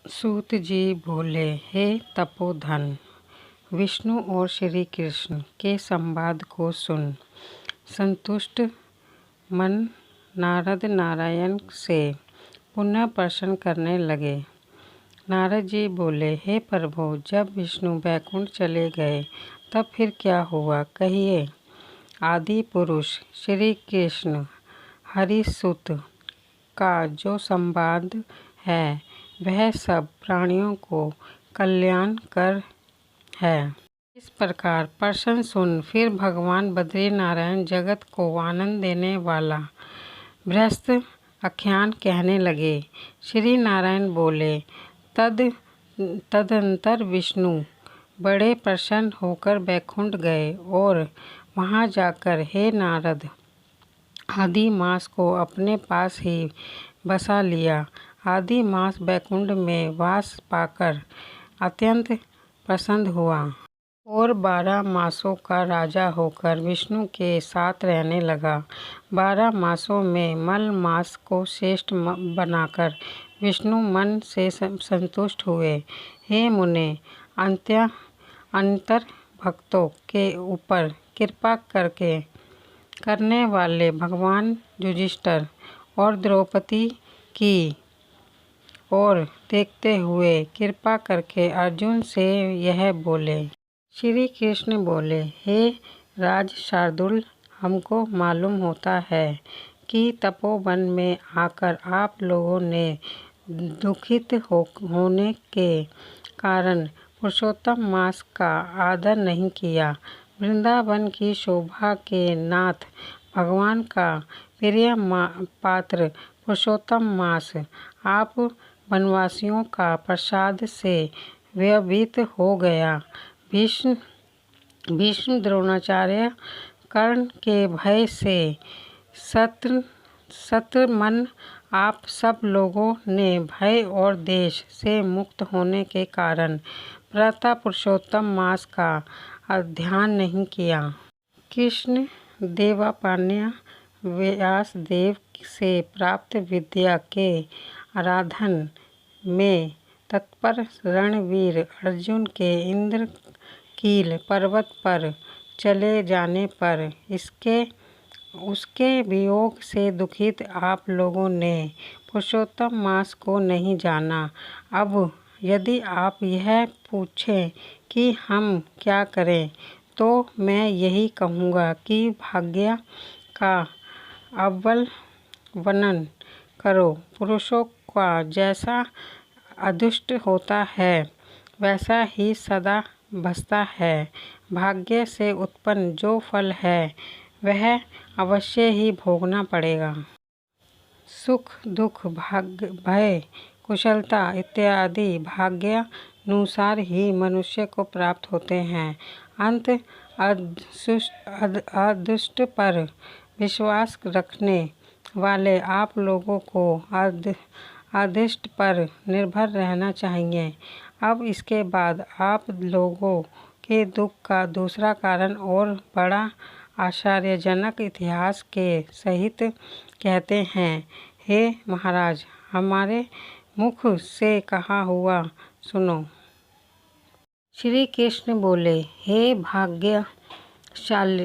सूत जी बोले, हे तपोधन, विष्णु और श्री कृष्ण के संवाद को सुन। संतुष्ट मन नारद नारायण से पुनः प्रश्न करने लगे। नारद जी बोले, हे प्रभु, जब विष्णु बैकुंठ चले गए तब फिर क्या हुआ, कहिए। आदि पुरुष श्री कृष्ण हरिसुत का जो संवाद है वह सब प्राणियों को कल्याणकर है। इस प्रकार प्रश्न सुन फिर भगवान बद्रीनारायण जगत को आनंद देने वाला बृहस्थ आख्यान कहने लगे। श्री नारायण बोले, तदंतर विष्णु बड़े प्रसन्न होकर बैकुंठ गए और वहां जाकर हे नारद आदि मास को अपने पास ही बसा लिया। आदि मास बैकुंठ में वास पाकर अत्यंत प्रसन्न हुआ और 12 मासों का राजा होकर विष्णु के साथ रहने लगा। 12 मासों में मल मास को श्रेष्ठ बनाकर विष्णु मन से संतुष्ट हुए। हे मुने, अंतर भक्तों के ऊपर कृपा करने वाले भगवान युधिष्ठिर और द्रौपदी की ओर देखते हुए कृपा करके अर्जुन से यह बोले। श्री कृष्ण बोले, हे राज शार्दूल, हमको मालूम होता है कि तपोवन में आकर आप लोगों ने दुखित होने के कारण पुरुषोत्तम मास का आदर नहीं किया। वृंदावन की शोभा के नाथ भगवान का प्रिय पात्र पुरुषोत्तम मास आप वनवासियों का प्रसाद से व्यतीत हो गया। भीष्म द्रोणाचार्य कर्ण के भय से शत्रमन आप सब लोगों ने भय और देश से मुक्त होने के कारण प्रातः पुरुषोत्तम मास का ध्यान नहीं किया। कृष्ण देवपायन व्यास देव से प्राप्त विद्या के आराधन में तत्पर रणवीर अर्जुन के इंद्रकील पर्वत पर चले जाने पर उसके वियोग से दुखित आप लोगों ने पुरुषोत्तम मास को नहीं जाना। अब यदि आप यह पूछें कि हम क्या करें, तो मैं यही कहूँगा कि भाग्य का अवलंबन करो। पुरुषों का जैसा अदृष्ट होता है वैसा ही सदा बसता है। भाग्य से उत्पन्न जो फल है वह अवश्य ही भोगना पड़ेगा। सुख दुख भय कुशलता इत्यादि भाग्यानुसार ही मनुष्य को प्राप्त होते हैं। अंत अदृष्ट पर विश्वास रखने वाले आप लोगों को अदृष्ट पर निर्भर रहना चाहिए। अब इसके बाद आप लोगों के दुख का दूसरा कारण और बड़ा आश्चर्यजनक इतिहास के सहित कहते हैं। हे महाराज, हमारे मुख से कहा हुआ सुनो। श्री कृष्ण बोले, हे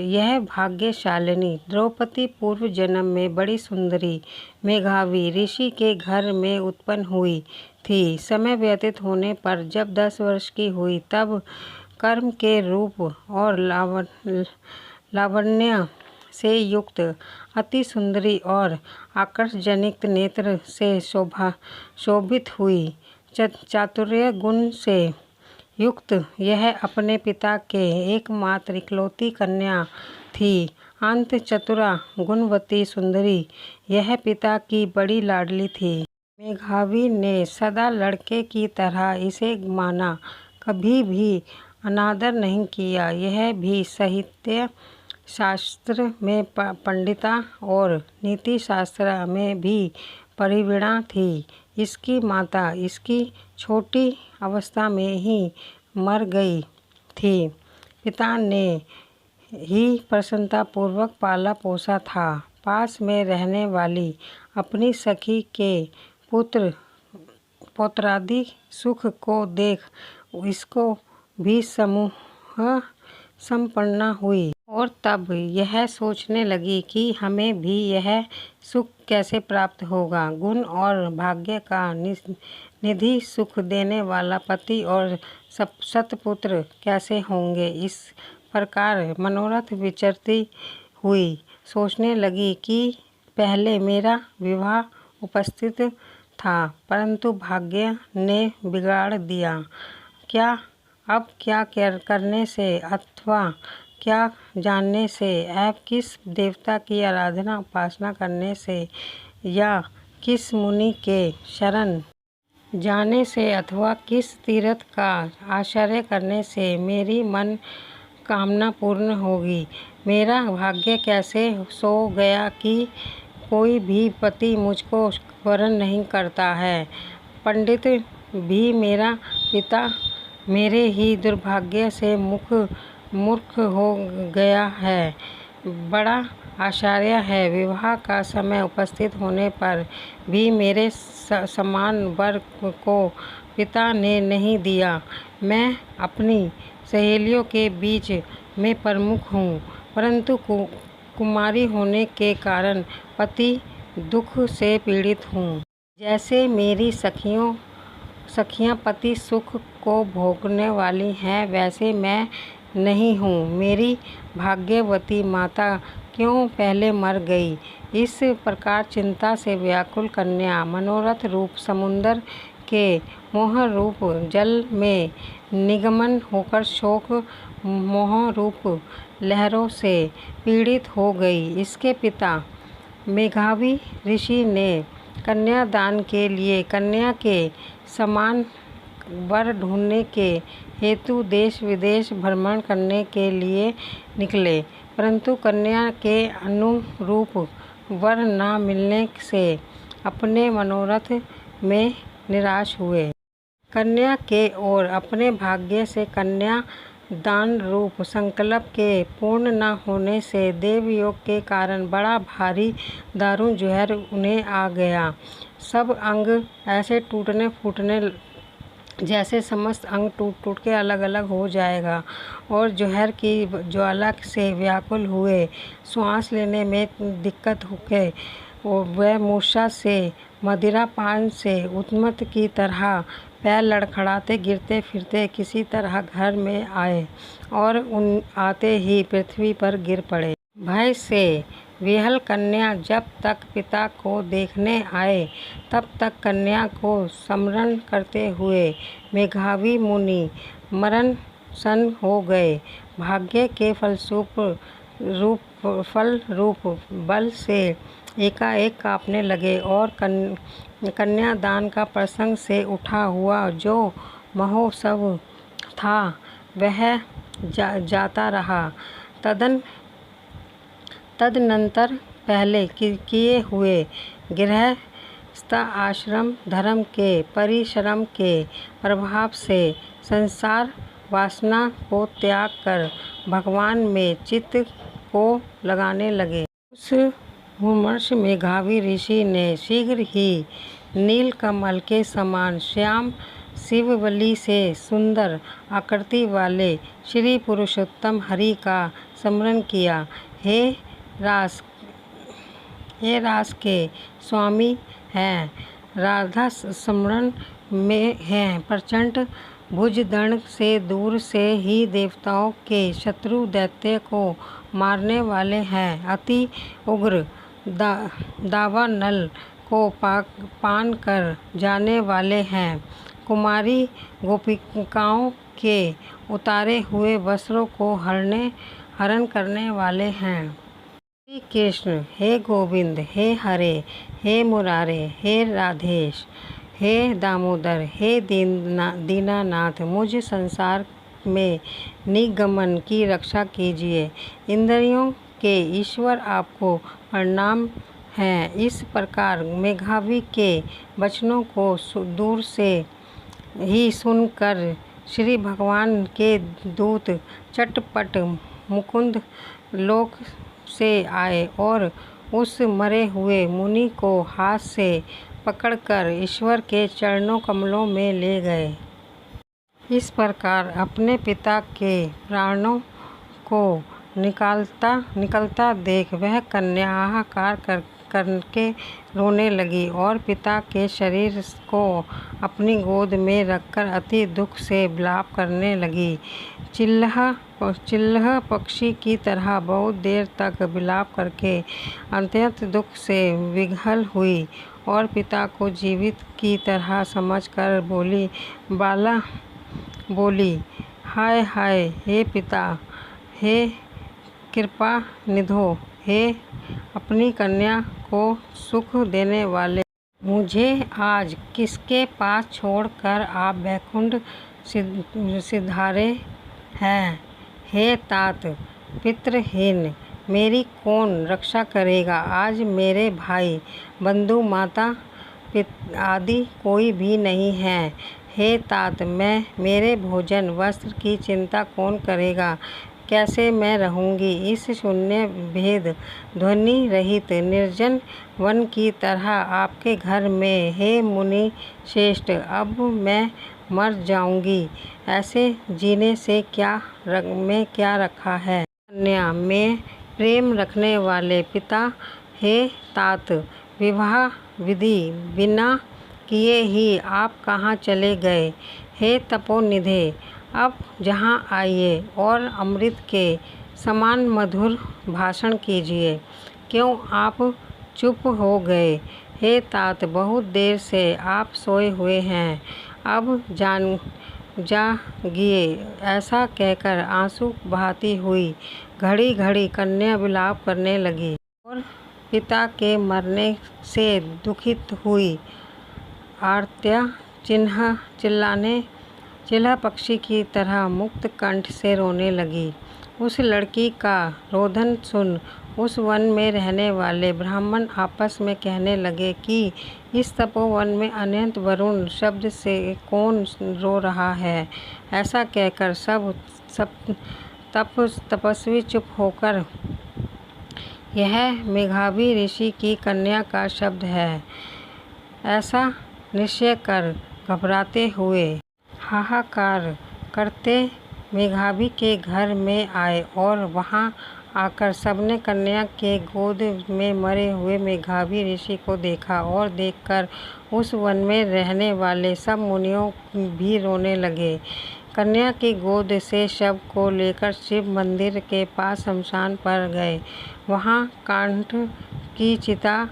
यह भाग्यशालिनी द्रौपदी पूर्व जन्म में बड़ी सुंदरी मेघावी ऋषि के घर में उत्पन्न हुई थी। समय व्यतीत होने पर जब 10 वर्ष की हुई तब कर्म के रूप और लावण्य से युक्त अति सुंदरी और आकर्षजनित नेत्र से शोभित हुई। चातुर्य गुण से युक्त यह अपने पिता के एकमात्र इकलौती कन्या थी। अंत चतुरा गुणवती सुंदरी यह पिता की बड़ी लाडली थी। मेघावी ने सदा लड़के की तरह इसे माना, कभी भी अनादर नहीं किया। यह भी साहित्य शास्त्र में पंडिता और नीति शास्त्र में भी प्रवीणा थी। इसकी माता इसकी छोटी अवस्था में ही मर गई थी। पिता ने ही प्रसन्नतापूर्वक पाला पोसा था। पास में रहने वाली अपनी सखी के पुत्र पौत्रादि सुख को देख इसको भी समूह संपन्ना हुई और तब यह सोचने लगी कि हमें भी यह सुख कैसे प्राप्त होगा। गुण और भाग्य का निधि सुख देने वाला पति और सत्पुत्र कैसे होंगे। इस प्रकार मनोरथ विचरती हुई सोचने लगी कि पहले मेरा विवाह उपस्थित था परंतु भाग्य ने बिगाड़ दिया। अब क्या करने से अथवा क्या जानने से, अब किस देवता की आराधना उपासना करने से या किस मुनि के शरण जाने से अथवा किस तीर्थ का आश्रय करने से मेरी मन कामना पूर्ण होगी। मेरा भाग्य कैसे सो गया कि कोई भी पति मुझको वरण नहीं करता है। पंडित भी मेरा पिता मेरे ही दुर्भाग्य से मूर्ख हो गया है। बड़ा आश्चर्य है, विवाह का समय उपस्थित होने पर भी मेरे समान वर को पिता ने नहीं दिया। मैं अपनी सहेलियों के बीच में प्रमुख हूँ परंतु कुमारी होने के कारण पति दुख से पीड़ित हूँ। जैसे मेरी सखियाँ पति सुख को भोगने वाली हैं वैसे मैं नहीं हूँ। मेरी भाग्यवती माता क्यों पहले मर गई। इस प्रकार चिंता से व्याकुल कन्या मनोरथ रूप समुद्र के मोह रूप जल में निमग्न होकर शोक मोह रूप लहरों से पीड़ित हो गई। इसके पिता मेघावी ऋषि ने कन्यादान के लिए कन्या के समान वर ढूंढने के हेतु देश विदेश भ्रमण करने के लिए निकले परंतु कन्या के अनुरूप वर न मिलने से अपने मनोरथ में निराश हुए। कन्या के और अपने भाग्य से कन्या दान रूप संकल्प के पूर्ण न होने से देवयोग के कारण बड़ा भारी दारुण जहर उन्हें आ गया। सब अंग ऐसे टूटने फूटने जैसे समस्त अंग टूट के अलग अलग हो जाएगा और जहर की ज्वाला से व्याकुल हुए। श्वास लेने में दिक्कत होके वह मूर्छा से मदिरा पान से उन्मत्त की तरह पैर लड़खड़ाते गिरते फिरते किसी तरह घर में आए और आते ही पृथ्वी पर गिर पड़े। भय से विह्वल कन्या जब तक पिता को देखने आए तब तक कन्या को स्मरण करते हुए मेघावी मुनि मरण सन हो गए। भाग्य के फल रूप बल से एकाएक कांपने लगे और कन्यादान का प्रसंग से उठा हुआ जो महोत्सव था वह जाता रहा। तदनंतर पहले किए हुए गृहस्थ आश्रम धर्म के परिश्रम के प्रभाव से संसार वासना को त्याग कर भगवान में चित्त को लगाने लगे। उस मुमूर्ष मेघावी ऋषि ने शीघ्र ही नीलकमल के समान श्याम शिवबलि से सुंदर आकृति वाले श्री पुरुषोत्तम हरि का स्मरण किया। हे रास के स्वामी हैं, राधा स्मरण में हैं, प्रचंड भुजदंड से दूर से ही देवताओं के शत्रु दैत्य को मारने वाले हैं, अति उग्र दावानल को पान कर जाने वाले हैं, कुमारी गोपिकाओं के उतारे हुए वस्त्रों को हरण करने वाले हैं। श्री कृष्ण हे गोविंद, हे हरे, हे मुरारे, हे राधेश, हे दामोदर, हे दीनानाथ, मुझ संसार में निगमन की रक्षा कीजिए। इंद्रियों के ईश्वर आपको प्रणाम है। इस प्रकार मेघावी के वचनों को दूर से ही सुनकर श्री भगवान के दूत चटपट मुकुंद लोक से आए और उस मरे हुए मुनि को हाथ से पकड़कर ईश्वर के चरणों कमलों में ले गए। इस प्रकार अपने पिता के प्राणों को निकलता देख वह कन्या हाहाकार करके रोने लगी और पिता के शरीर को अपनी गोद में रखकर अति दुख से विलाप करने लगी। चिल्लह पक्षी की तरह बहुत देर तक विलाप करके अत्यंत दुख से विह्वल हुई और पिता को जीवित की तरह समझकर बाला बोली, हाय हाय, हे पिता, हे कृपा निधो, हे अपनी कन्या को सुख देने वाले, मुझे आज किसके पास छोड़कर आप वैकुंठ सिधारे हैं। हे तात, पितृहीन मेरी कौन रक्षा करेगा। आज मेरे भाई बंधु माता आदि कोई भी नहीं है। हे तात, मेरे भोजन वस्त्र की चिंता कौन करेगा। कैसे मैं रहूँगी इस शून्य भेद ध्वनि रहित निर्जन वन की तरह आपके घर में। हे मुनि श्रेष्ठ, अब मैं मर जाऊँगी, ऐसे जीने से क्या रखा है। कन्या में प्रेम रखने वाले पिता, हे तात, विवाह विधि बिना किए ही आप कहाँ चले गए। हे तपोनिधे, अब यहाँ आइए और अमृत के समान मधुर भाषण कीजिए। क्यों आप चुप हो गए। हे तात, बहुत देर से आप सोए हुए हैं, अब जागिए। ऐसा कहकर आंसू बहाती हुई घड़ी घड़ी कन्या विलाप करने लगी और पिता के मरने से दुखित हुई आर्त्या चिल्लह पक्षी की तरह मुक्त कंठ से रोने लगी। उस लड़की का रोदन सुन उस वन में रहने वाले ब्राह्मण आपस में कहने लगे कि इस तपोवन में अनंत वरुण शब्द से कौन रो रहा है। ऐसा कहकर सब तपस्वी चुप होकर यह मेघावी ऋषि की कन्या का शब्द है, ऐसा निश्चय कर घबराते हुए हाहाकार करते मेघावी के घर में आए और वहां आकर सबने कन्या के गोद में मरे हुए मेघावी ऋषि को देखा और देखकर उस वन में रहने वाले सब मुनियों भी रोने लगे। कन्या की गोद से शव को लेकर शिव मंदिर के पास शमशान पर गए। वहां काष्ठ की चिता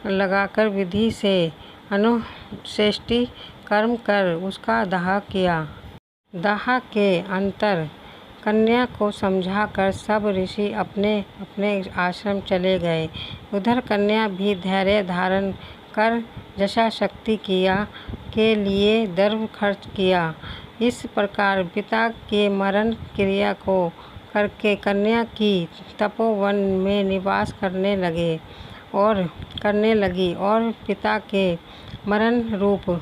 लगाकर विधि से अनुष्ठेय कर्म कर उसका दाह किया। दाह के अंतर कन्या को समझाकर सब ऋषि अपने अपने आश्रम चले गए। उधर कन्या भी धैर्य धारण कर यथाशक्ति के लिए द्रव्य खर्च किया। इस प्रकार पिता के मरण क्रिया को करके कन्या की तपोवन में निवास करने लगी और पिता के मरण रूप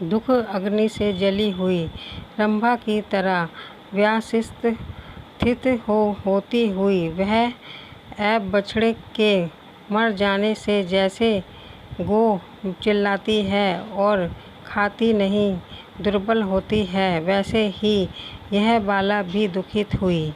दुख अग्नि से जली हुई रंभा की तरह व्यास्थित होती हुई वह बछड़े के मर जाने से जैसे गौ चिल्लाती है और खाती नहीं दुर्बल होती है, वैसे ही यह बाला भी दुखित हुई।